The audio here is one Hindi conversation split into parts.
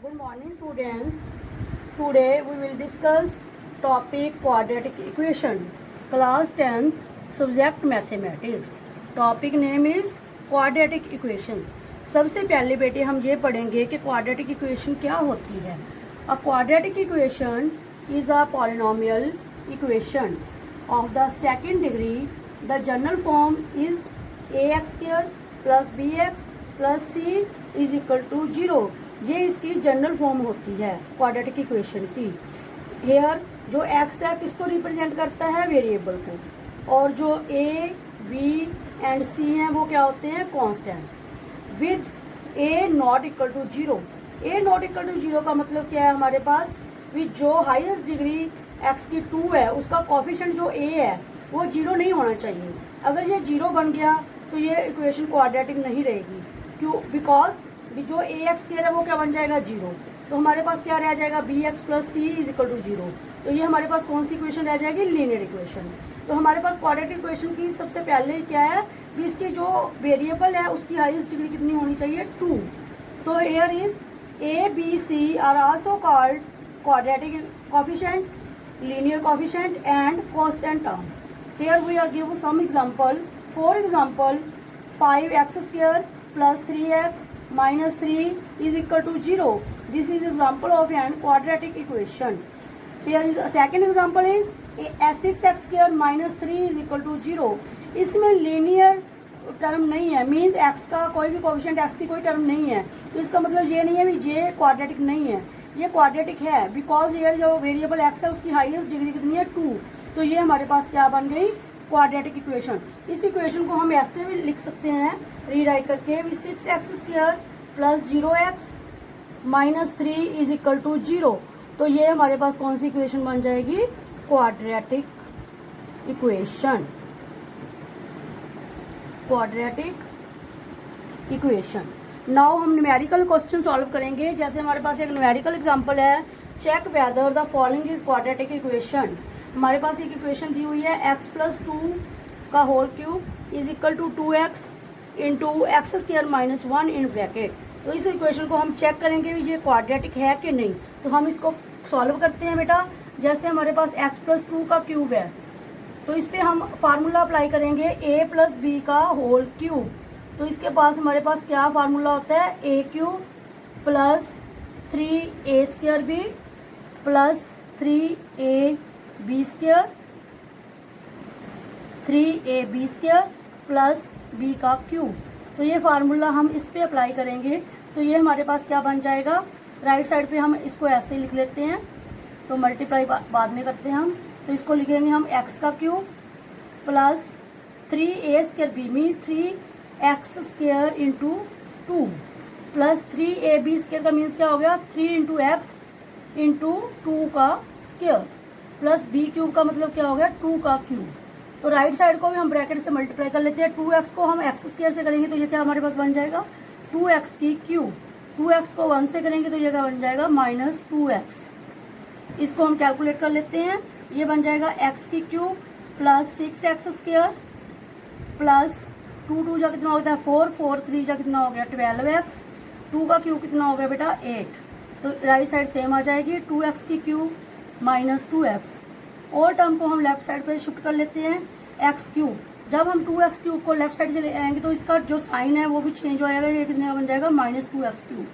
Good morning students. Today we will discuss topic quadratic equation. Class 10th subject mathematics. Topic name is quadratic equation. सबसे पहले बेटे हम ये पढ़ेंगे कि quadratic equation क्या होती है. A quadratic equation is a polynomial equation of the second degree. The general form is ax square plus bx plus c is equal to 0. ये इसकी जनरल फॉर्म होती है क्वाड्रेटिक इक्वेशन की. हेयर जो एक्स है किसको रिप्रेजेंट करता है, वेरिएबल को, और जो ए बी एंड सी हैं वो क्या होते हैं, constants. With a not equal to 0. A not equal to 0 का मतलब क्या है हमारे पास, विद जो हाईएस्ट डिग्री एक्स की 2 है उसका कोफिशिएंट जो ए है वो 0 नहीं होना चाहिए. अगर ये 0 बन गया तो ये इक्वेशन क्वाड्रेटिक नहीं रहेगी. क्यों, बिकॉज जो ए एक्स स्क्वायर है वो क्या बन जाएगा, 0. तो हमारे पास क्या रह जाएगा, b x plus c is equal to 0. तो ये हमारे पास कौन सी इक्वेशन रह जाएगी, लीनियर इक्वेशन. तो हमारे पास क्वाड्रेटिक इक्वेशन की सबसे पहले क्या है, भी इसकी जो वेरिएबल है उसकी हाईएस्ट डिग्री कितनी होनी चाहिए, 2. तो here is a b c are also called quadratic coefficient, linear coefficient and constant term. Here we are give some example. For example 5x square plus 3x minus 3 is equal to 0. This is example of an quadratic equation. Here is a second example is 6x square minus 3 is equal to 0. इसमें लीनियर टर्म नहीं है, मीन्स x का कोई भी कोफिशिएंट x की कोई टर्म नहीं है. तो इसका मतलब ये नहीं है भी ये क्वाड्रेटिक नहीं है, ये क्वाड्रेटिक है. बिकॉज ये जो वेरिएबल x है उसकी हाईएस्ट डिग्री कितनी है, 2. तो ये हमारे पास क्या बन गई, क्वाड्रेटिक इक्वेशन. इस इक्वेशन को हम ऐसे भी लिख सकते हैं रीराइट करके, 6x square plus 0x minus 3 is equal to 0. तो ये हमारे पास कौन सी इक्वेशन बन जाएगी, quadratic equation. Quadratic equation. Now हम न्यूमेरिकल क्वेश्चन सॉल्व करेंगे. जैसे हमारे पास एक न्यूमेरिकल एग्जांपल है, check whether the following is quadratic equation. हमारे पास एक इक्वेशन दी हुई है, x प्लस 2 का whole cube is equal to 2x into x square minus 1 in bracket. तो इस इक्वेशन को हम चेक करेंगे भी ये क्वाड्रेटिक है कि नहीं. तो हम इसको सॉल्व करते हैं बेटा. जैसे हमारे पास x प्लस 2 का क्यूब है तो इस पर हम फार्मूला अप्लाई करेंगे a प्लस बी का होल क्यूब. तो इसके पास हमारे पास क्या फार्मूला होता है, a cube plus 3a square b plus 3ab square 3ab square plus b का क्यूब. तो ये फार्मूला हम इस पे अप्लाई करेंगे. तो ये हमारे पास क्या बन जाएगा, राइट साइड पे हम इसको ऐसे लिख लेते हैं. तो मल्टीप्लाई बाद में करते हैं हम. तो इसको लिखेंगे हम x का cube plus 3a square b means 3x square into 2 plus 3ab square का मीन्स क्या हो गया, 3 इंटू एक्स इंटू 2 का स्क्वायर प्लस b क्यूब का मतलब क्या हो गया, 2 का क्यूब. तो राइट साइड को भी हम ब्रैकेट से मल्टीप्लाई कर लेते हैं. 2x को हम x स्क्वायर से करेंगे तो ये क्या हमारे पास बन जाएगा, 2x की क्यूब. 2x को 1 से करेंगे तो ये क्या बन जाएगा, माइनस 2x. इसको हम कैलकुलेट कर लेते हैं. ये बन जाएगा x की cube plus 6x square plus 2 जा कितना हो गया 4, 4 3 जा कितना हो गया 12x. 2 का क्यूब कितना हो गया बेटा 8. तो राइट साइड सेम आ जाएगी, 2x की क्यूब माइनस 2x. और टर्म को हम लेफ्ट साइड पे शिफ्ट कर लेते हैं, x क्यूब. जब हम 2x क्यूब को लेफ्ट साइड से ले आएंगे तो इसका जो साइन है वो भी चेंज हो जाएगा. ये कितने का बन जाएगा, minus 2x cube.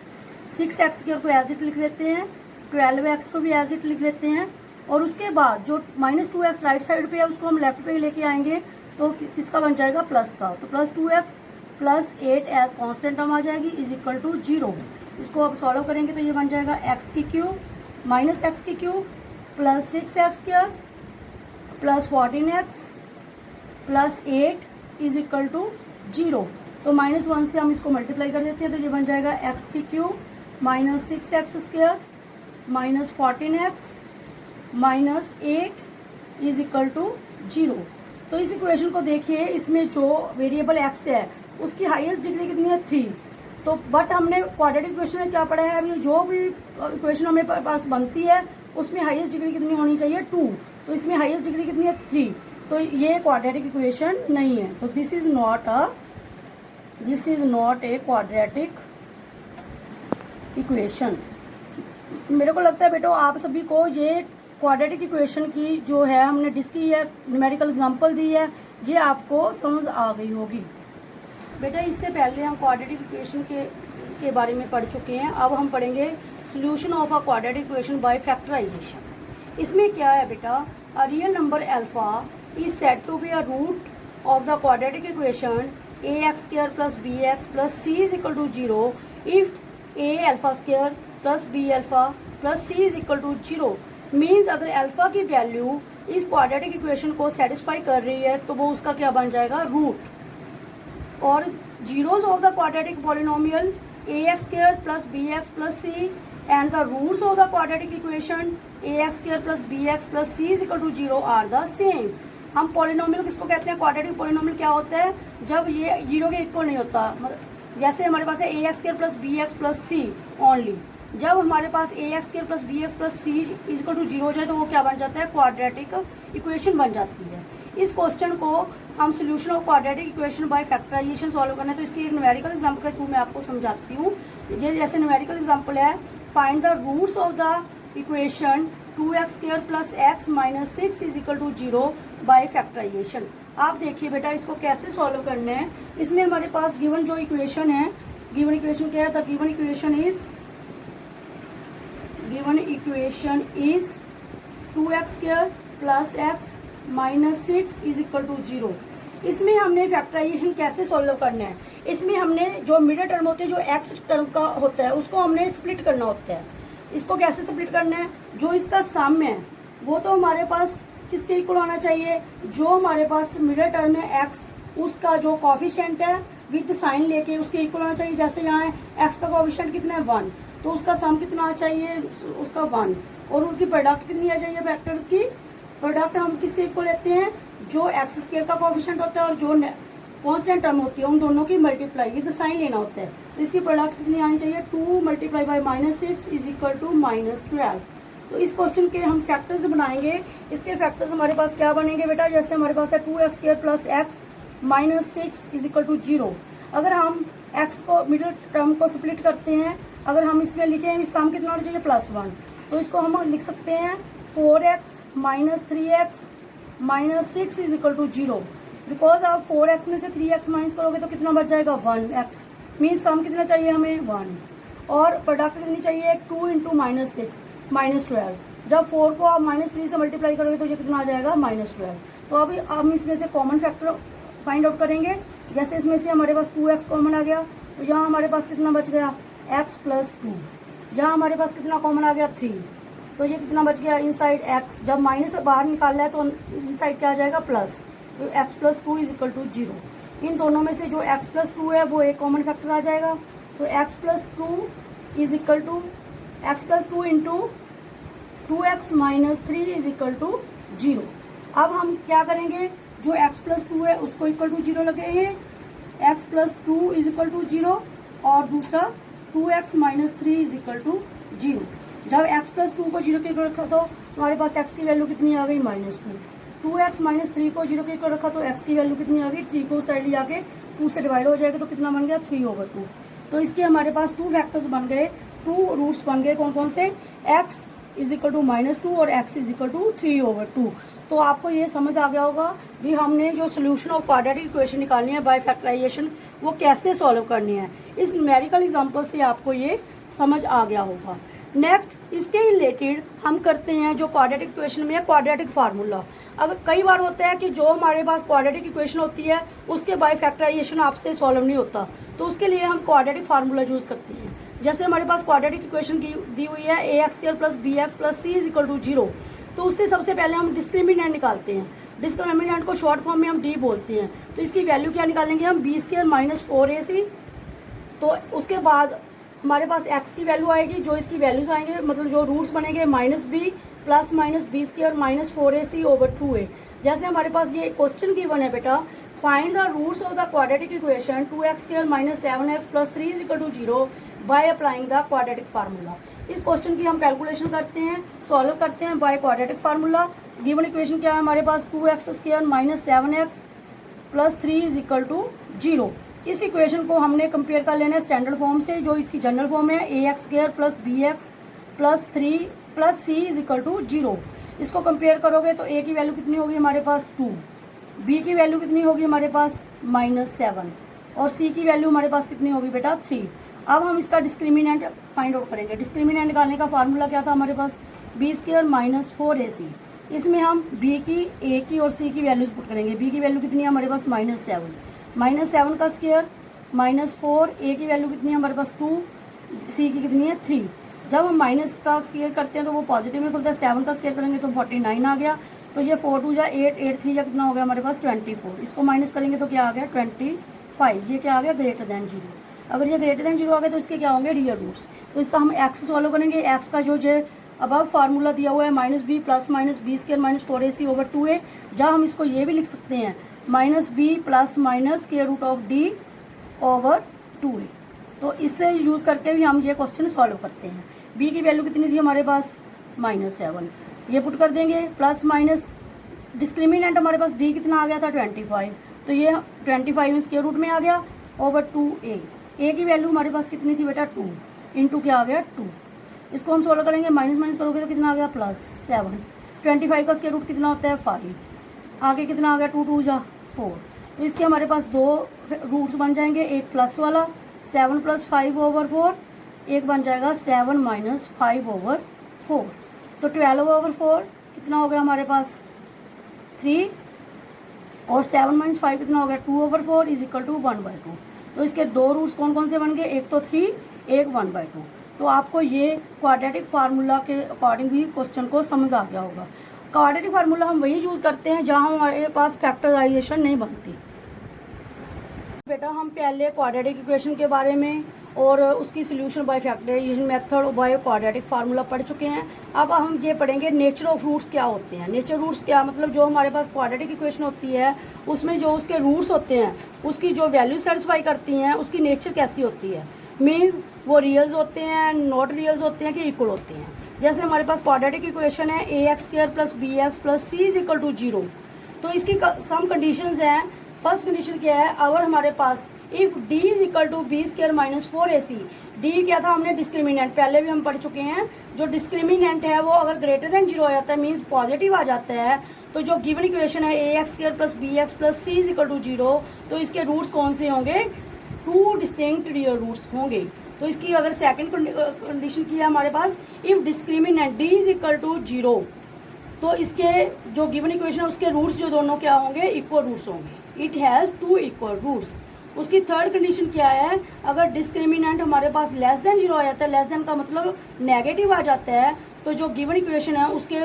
6x square को एज इट लिख लेते हैं, 12x को भी एज इट लिख लेते हैं. और उसके बाद जो माइनस 2x राइट साइड पे है उसको हम लेफ्ट पे लेके आएंगे तो इसका बन जाएगा प्लस का. तो plus 2x plus 8 as constant term आ जाएगी इज इक्वल टू 0. इसको अब सॉल्व करेंगे तो ये बन जाएगा x की क्यूब माइनस x की cube plus 6x square plus 14x plus 8 is equal to 0. तो माइनस 1 से हम इसको मल्टीप्लाई कर देते हैं तो ये बन जाएगा x की cube minus 6x square minus 14x minus 8 is equal to 0. तो इस इक्वेशन को देखिए, इसमें जो वेरिएबल x है उसकी हाईएस्ट डिग्री कितनी है, 3. तो बट हमने क्वाड्रेटिक इक्वेशन में क्या पढ़ा है, अभी जो भी इक्वेशन हमें पास बनती है उसमें हाईएस्ट डिग्री कितनी होनी चाहिए, 2. तो इसमें हाईएस्ट डिग्री कितनी है, 3. तो ये क्वाड्रेटिक इक्वेशन नहीं है. तो this is not a quadratic equation. मेरे को लगता है बेटो आप सभी को ये क्वाड्रेटिक इक्वेशन की जो है हमने डिस्की है, न्यूमेरिकल एग्जांपल दी है, ये आपको समझ आ गई होगी। बेटा इससे पहले हम क्वाड्रेटिक इक्वेशन के बारे में पढ़ चुके हैं। अब हम पढ़ेंगे solution of a quadratic equation by factorization. इसमें क्या है बेटा, a real number alpha is said to be a root of the quadratic equation a x square plus B x plus c is equal to zero if a alpha square plus b alpha plus c is equal to zero. Means अगर अल्फा की वैल्यू इस क्वाड्रेटिक इक्वेशन को सेटिस्फाई कर रही है तो वो उसका क्या बन जाएगा, रूट। और zeros of the quadratic polynomial a x square plus B x plus c and the roots of the quadratic equation a x square plus B x plus c is equal to zero are the same. हम पॉलिनोमियल किसको कहते हैं, क्वाड्रेटिक पॉलिनोमियल क्या होता है, जब ये जीरो के इक्वल नहीं होता। मतलब जैसे हमारे पास है A x square plus B x plus C only, जब हमारे पास A x square plus B x plus C equal to zero हो जाए तो वो क्या बन जाता है, क्वाड्रेटिक इक्वेशन बन जाती है। इस क्वेश्चन को हम solution of quadratic equation by factorization solve करना है, तो इसकी एक न्यूमेरिकल एग्जांपल के थ्रू मैं आपको समझाती हूँ। जैसे न्यूमेरिकल एग्जांपल है, find the roots of the equation 2x square plus x minus 6 is equal to zero by factorisation. आप देखिए बेटा इसको कैसे सॉल्व करना है। इसमें हमारे पास गिवन जो इक्वेशन है, गिवन इक्वेशन क्या है, the given equation is 2x square plus x minus 6 is equal to zero. इसमें हमने फैक्टराइजेशन कैसे सॉल्व करना है, इसमें हमने जो मिडिल टर्म होते हैं, जो एक्स टर्म का होता है, उसको हमने स्प्लिट करना होता है। इसको कैसे स्प्लिट करना है, जो इसका सम है वो तो हमारे पास किसके इक्वल आना चाहिए, जो हमारे पास मिडिल टर्म है एक्स, उसका जो कॉफिशिएंट है विद साइन लेके उसके इक्वल आना चाहिए। जैसे यहाँ एक्स का कॉफिशिएंट कितना है 1, तो उसका सम कितना आना चाहिए, उसका 1। और उनकी प्रोडक्ट कितनी आ चाहिए, वेक्टर्स की प्रोडक्ट हम किसके इक्वल लेते हैं, जो एक्स स्क्वायर का कॉफिशिएंट होता है और जो कांस्टेंट टर्म होती है उन दोनों की मल्टीप्लाई विद साइन लेना होता है। तो इसकी प्रोडक्ट कितनी आनी चाहिए, 2 multiply by -6 is equal to -12। तो इस क्वेश्चन के हम फैक्टर्स बनाएंगे। इसके फैक्टर्स हमारे पास क्या बनेंगे बेटा, जैसे हमारे पास है 2x square plus x minus 6 is equal to zero. अगर हम x को मिडिल टर्म को स्प्लिट करते हैं, अगर हम इसमें लिखें इस सम कितना होना चाहिए +1, तो इसको हम लिख सकते हैं 4x minus 3x minus 6 is equal to zero. Because आप 4x में से 3x माइनस करोगे तो कितना बच जाएगा 1x। मीन्स सम कितना चाहिए हमें 1, और प्रोडक्ट कितनी चाहिए 2 इंटू -6 -12। जब 4 को आप -3 से मल्टीप्लाई करोगे तो ये कितना आ जाएगा -12। तो अभी हम इसमें से कॉमन फैक्टर फाइंड आउट करेंगे। जैसे इसमें से हमारे पास 2x कॉमन आ गया, तो यहाँ हमारे पास कितना बच गया x प्लस 2। यहाँ हमारे पास कितना कॉमन आ गया 3, तो ये कितना बच गया इनसाइड x। जब माइनस बाहर निकालना है तो इनसाइड क्या आ जाएगा प्लस, तो x plus 2 is equal to zero. इन दोनों में से जो x प्लस 2 है वो एक कॉमन फैक्टर आ जाएगा, तो x plus 2 is equal to x plus 2 into 2x minus 3 is equal to zero. अब हम क्या करेंगे, जो x प्लस 2 है उसको इक्वल टू जीरो लगेंगे, x plus 2 is equal to zero, और दूसरा 2x minus 3 is equal to zero. जब x प्लस 2 को जीरो के इक्वल रखा तो हमारे पास x की वैल्यू कितनी आ गई -2। 2x माइनस 3 को जीरो के इक्वल रखा तो x की वैल्यू कितनी आ गई, 3 को साइड ले जाके 2 से डिवाइड हो जाएगा तो कितना बन गया 3/2। तो इसके हमारे पास 2 फैक्टर्स बन गए, 2 रूट्स बन गए। कौन कौन से, x इज इक्वल टू -2 और x इज इक्वल टू 3/2। तो आपको ये समझ आ गया होगा भी हमने जो सोल्यूशन ऑफ क्वाड्रेटिक इक्वेशन निकालनी है बाय फैक्टराइजेशन वो कैसे सॉल्व करनी है। इस न्यूमेरिकल एग्जांपल से आपको ये समझ आ गया होगा। नेक्स्ट इसके रिलेटेड हम करते हैं जो क्वाड्रेटिक इक्वेशन में है क्वाड्रेटिक फार्मूला। अगर कई बार होता है कि जो हमारे पास क्वाड्रेटिक इक्वेशन होती है उसके बाय फैक्टराइजेशन आपसे सॉल्व नहीं होता, तो उसके लिए हम क्वाड्रेटिक फार्मूला यूज करते हैं। जैसे हमारे पास क्वाड्रेटिक इक्वेशन दी हुई है ax square plus bx plus c is equal to zero, तो उससे सबसे पहले हम डिस्क्रिमिनेंट निकालते हैं। डिस्क्रिमिनेंट को शॉर्ट फॉर्म में हम d बोलते हैं। तो इसकी वैल्यू क्या निकालेंगे हम, b स्क्वायर माइनस 4ac। तो उसके बाद हमारे पास x की वैल्यू आएगी, जो इसकी वैल्यूज आएंगे मतलब जो रूट्स बनेंगे -b plus minus b square minus 4ac over 2a। जैसे हमारे पास ये क्वेश्चन गिवन है बेटा, find the roots of the quadratic equation 2x square minus 7x plus 3 is equal to zero by applying the quadratic formula. इस क्वेश्चन की हम कैलकुलेशन करते हैं, सॉल्व करते हैं by quadratic formula. Given equation क्या है हमारे पास, 2x square minus 7x plus 3 is equal to zero. इस इक्वेशन को हमने कंपेयर कर लेना है स्टैंडर्ड फॉर्म से, जो इसकी जनरल फॉर्म है ax square plus bx plus 3 plus c is equal to 0। इसको कंपेयर करोगे तो ए की वैल्यू कितनी होगी हमारे पास 2, बी की वैल्यू कितनी होगी हमारे पास -7 और सी की वैल्यू हमारे पास कितनी होगी बेटा 3। अब हम इसका डिस्क्रिमिनेंट फाइंड आउट करेंगे। डिस्क्रिमिनेंट निकालने का फार्मूला क्या था हमारे पास, b² - 4ac। इसमें हम b की, a की और c की वैल्यूज पुट करेंगे। b की वैल्यू कितनी है हमारे पास -7 का स्क्वायर -4, a की वैल्यू कितनी है हमारे पास 2, c की कितनी है 3। जब हम माइनस का स्क्वायर करते हैं तो वो पॉजिटिव में खुलता है, 7 का स्क्वायर करेंगे तो 49 आ गया। तो ये 4 2 जा 8, 8 3 जा कितना हो गया हमारे पास 24। इसको माइनस करेंगे तो क्या आ गया 25। ये क्या आ गया ग्रेटर देन 0। अगर ये ग्रेटर देन 0 आ गया तो इसके क्या होंगे रियल रूट्स। तो इसका हम एक्स सॉल्व करेंगे। एक्स का जो अब फार्मूला दिया हुआ है -b plus -b² - 4ac over 2a। जहाँ हम इसको ये भी लिख सकते हैं -b plus -√d over 2a। तो इससे यूज करके भी हम ये क्वेश्चन सॉल्व करते हैं। b की वैल्यू कितनी थी हमारे पास -7, ये पुट कर देंगे प्लस माइनस डिस्क्रिमिनेंट हमारे पास d कितना आ गया था 25, तो ये 25 स्क्वायर रूट में आ गया ओवर 2a। a की वैल्यू हमारे पास कितनी थी बेटा 2 इंटू क्या आ गया 2। इसको हम सोल्व करेंगे, माइनस माइनस करोगे तो कितना आ गया +7। 25 का स्क्वायर रूट कितना होता है 5, आगे कितना आ गया 2 2 जा 4। तो इसके हमारे पास दो रूट्स बन जाएंगे, एक प्लस वाला 7 + 5 ओवर 4, एक बन जाएगा 7 - 5 ओवर 4। तो 12 ओवर 4 कितना हो गया हमारे पास 3 और 7 - 5 कितना हो गया 2 ओवर 4 इज इक्वल टू 1/2। तो इसके दो रूट्स कौन कौन से बन गए, एक तो 3, एक 1/2। तो आपको ये क्वाड्रेटिक फार्मूला के अकॉर्डिंग भी क्वेश्चन को समझ आ गया होगा। क्वाड्रेटिक फार्मूला हम वही यूज करते हैं जहां हमारे पास फैक्टराइजेशन नहीं बनती। बेटा हम पहले क्वाड्रेटिक इक्वेशन के बारे में और उसकी सोल्यूशन बाय फैक्टराइजेशन मेथड और बाय क्वाड्रेटिक फार्मूला पढ़ चुके हैं। अब हम ये पढ़ेंगे नेचर ऑफ रूट्स क्या होते हैं। नेचर रूट्स क्या मतलब, जो हमारे पास क्वाड्रेटिक इक्वेशन होती है उसमें जो उसके रूट्स होते हैं उसकी जो वैल्यू सेटिस्फाई करती हैं उसकी नेचर कैसी होती है। मीन्स वो रियल्स होते हैं, नॉट रियल्स होते हैं कि इक्वल होते हैं। जैसे हमारे पास क्वाड्रेटिक इक्वेशन है ax² + bx + c is equal to 0। तो इसकी सम कंडीशंस हैं। फर्स्ट कंडीशन क्या है, अगर हमारे पास if d is equal to b² - 4ac। d क्या था हमने डिस्क्रिमिनेंट पहले भी हम पढ़ चुके हैं। जो डिस्क्रिमिनेंट है वो अगर ग्रेटर देन 0 आ जाता है मीन्स पॉजिटिव आ जाता है। तो जो गिवन इक्वेशन है ax² + bx + c is equal to 0, तो इसके रूट्स कौन से होंगे, 2 डिस्टिंक्ट रियल रूट्स होंगे। तो इसकी अगर सेकंड कंडीशन की है हमारे पास if discriminant d is equal to 0, तो इसके जो गिवन इक्वेशन है उसके रूट्स जो दोनों क्या होंगे इक्वल रूट्स होंगे। It has 2 equal roots. उसकी थर्ड कंडीशन क्या है, अगर डिस्क्रिमिनेंट हमारे पास लेस देन 0 आ जाता है, लेस देन का मतलब नेगेटिव आ जाता है, तो जो गिवन इक्वेशन है उसके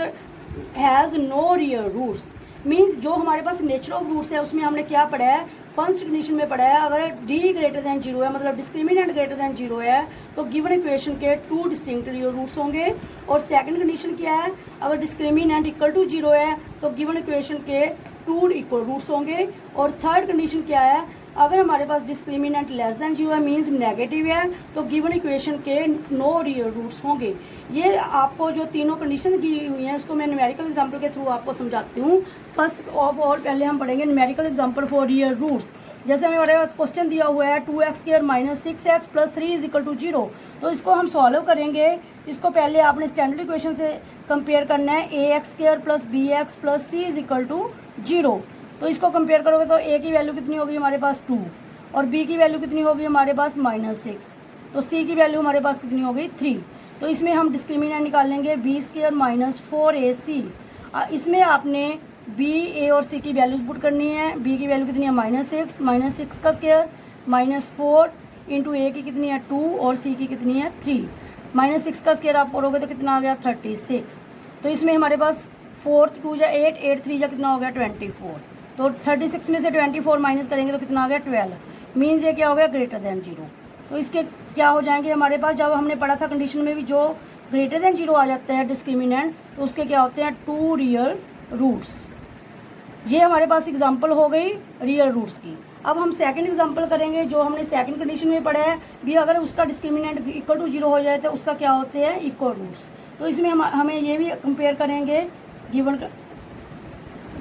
has no real roots. Means जो हमारे पास नेचर ऑफ रूट्स है उसमें हमने क्या पढ़ा है, फर्स्ट कंडीशन में पढ़ा है अगर d ग्रेटर देन 0 है मतलब डिस्क्रिमिनेंट ग्रेटर देन 0 है तो गिवन इक्वेशन के 2 डिस्टिंक्ट रियल रूट्स होंगे। और सेकंड कंडीशन क्या है, अगर डिस्क्रिमिनेंट इक्वल टू 0 है तो गिवन इक्वेशन के 2 इक्वल रूट्स होंगे। और थर्ड कंडीशन क्या है, अगर हमारे पास डिस्क्रिमिनेंट लेस देन 0 है मीन्स नेगेटिव है तो गिवन इक्वेशन के नो रियल रूट्स होंगे। ये आपको जो तीनों कंडीशन दी हुई हैं उसको मैं न्यूमेरिकल एग्जांपल के थ्रू आपको समझाती हूँ। फर्स्ट ऑफ ऑल पहले हम पढ़ेंगे numerical example for real roots. जैसे हमारे पास क्वेश्चन दिया हुआ है 2x² - 6x + 3 is equal to 0। तो इसको हम सॉल्व करेंगे। इसको पहले आपने स्टैंडर्ड इक्वेशन से कंपेयर करना है ax² + bx + c is equal to 0। तो इसको कंपेयर करोगे तो a की वैल्यू कितनी होगी हमारे पास 2 और b की वैल्यू कितनी होगी हमारे पास -6, तो c की वैल्यू हमारे पास कितनी होगी 3। तो इसमें हम डिस्क्रिमिनेंट निकाल लेंगे b² - 4ac। इसमें आपने b, a और c की वैल्यूज पुट करनी है। b की वैल्यू कितनी है -6 का स्क्वायर -4 इंटू a की कितनी है 2 और c की कितनी है 3। -6 का स्क्वायर आप करोगे तो कितना आ गया 36। तो इसमें हमारे पास 4 2 जा 8, 8 3 जा कितना हो गया 24। तो 36 में से 24 माइनस करेंगे तो कितना आ गया 12। मीन्स ये क्या हो गया ग्रेटर देन 0। तो इसके क्या हो जाएंगे हमारे पास, जब हमने पढ़ा था कंडीशन में भी जो ग्रेटर देन 0 आ जाता है डिस्क्रिमिनेंट तो उसके क्या होते हैं 2 रियल रूट्स। ये हमारे पास एग्जांपल हो गई रियल रूट्स की। अब हम सेकंड एग्जांपल करेंगे जो हमने सेकंड कंडीशन में पढ़ा है भी अगर उसका डिस्क्रिमिनेंट इक्वल टू 0 हो जाए तो उसका क्या होते हैं इक्वल रूट्स। तो इसमें हमें ये भी कंपेयर करेंगे गिवन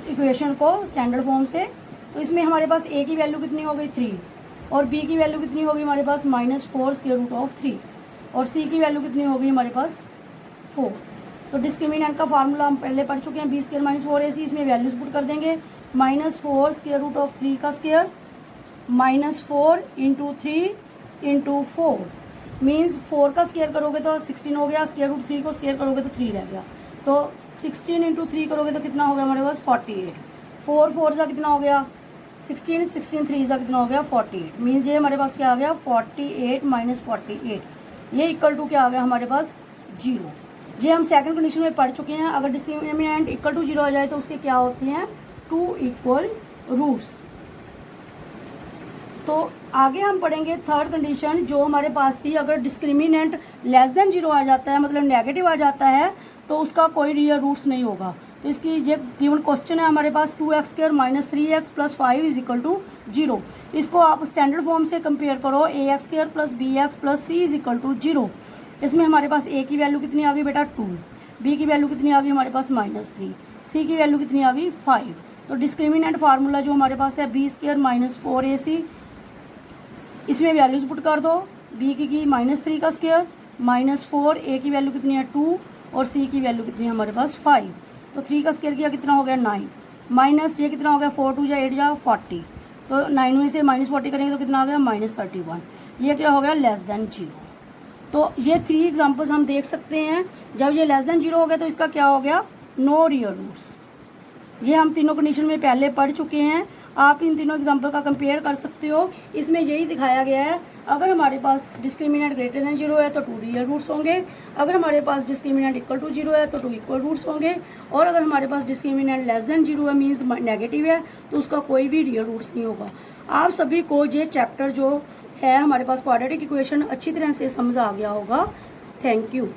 इक्वेशन को स्टैंडर्ड फॉर्म से। तो इसमें हमारे पास a की वैल्यू कितनी हो गई 3 और b की वैल्यू कितनी होगी हमारे पास -4 √3 और c की वैल्यू कितनी होगी हमारे पास 4। तो डिस्क्रिमिनेंट का फार्मूला हम पहले पढ़ चुके हैं, बी स्क्र माइनस 4ac। इसमें वैल्यूज पुट कर देंगे, -4 स्क्वायर रूट ऑफ 3 का स्क्वायर -4 इंटू 3 इंटू 4 मीन्स 4 का स्क्वायर करोगे तो 16 हो गया, स्क्वायर रूट 3 को स्क्वायर करोगे तो 3 रह गया। तो 16 इंटू 3 करोगे तो कितना हो गया हमारे पास 48। 4 4 सा कितना हो गया 16, 16 3 सा कितना हो गया 48। मीन्स ये हमारे पास क्या आ गया 48 माइनस 48, ये इक्वल टू क्या आ गया हमारे पास 0। ये हम सेकंड कंडीशन में पढ़ चुके हैं। अगर डिस्क्रिमिनेंट इक्वल टू 0 आ जाए तो उसके क्या होती हैं 2 इक्वल रूट्स। तो आगे हम पढ़ेंगे थर्ड कंडीशन जो हमारे पास थी, अगर डिस्क्रिमिनेंट लेस देन 0 आ जाता है, मतलब नेगेटिव आ जाता है, तो उसका कोई रियल रूट्स नहीं होगा। तो इसकी ये गिवन क्वेश्चन है हमारे पास 2x square minus 3x plus 5 is equal to 0। इसको आप स्टैंडर्ड फॉर्म से कंपेयर करो, ax square plus bx plus c is equal to 0। इसमें हमारे पास a की वैल्यू कितनी आ गई बेटा 2, b की वैल्यू कितनी आ गई हमारे पास -3, c की वैल्यू कितनी आ गई 5। तो डिस्क्रिमिनेंट फार्मूला जो हमारे पास है b स्क्वायर माइनस 4ac, इसमें वैल्यूज पुट कर दो, b की -3 का स्क्वायर -4, a की वैल्यू कितनी है 2 और c की वैल्यू कितनी है हमारे पास 5। तो 3 का स्क्वायर किया कितना हो गया 9, माइनस ये कितना हो गया 4 2 जा 8 जा 40। तो 9 में से -40 करेंगे तो कितना आ गया -31। ये क्या हो गया लेस देन 0। तो ये 3 एग्जाम्पल्स हम देख सकते हैं। जब ये लेस देन 0 हो गया तो इसका क्या हो गया नो रियल रूट्स। ये हम तीनों कंडीशन में पहले पढ़ चुके हैं। आप इन तीनों एग्जाम्पल का कंपेयर कर सकते हो। इसमें यही दिखाया गया है, अगर हमारे पास डिस्क्रिमिनेंट ग्रेटर देन 0 है तो 2 रियल रूट्स होंगे, अगर हमारे पास डिस्क्रिमिनेंट इक्वल टू 0 है तो 2 इक्वल रूट्स होंगे, और अगर हमारे पास डिस्क्रिमिनेंट लेस देन 0 है मीन्स नेगेटिव है तो उसका कोई भी रियल रूट्स नहीं होगा। आप सभी को ये चैप्टर जो है हमारे पास क्वाड्रेटिक इक्वेशन अच्छी तरह से समझ आ गया होगा। Thank you.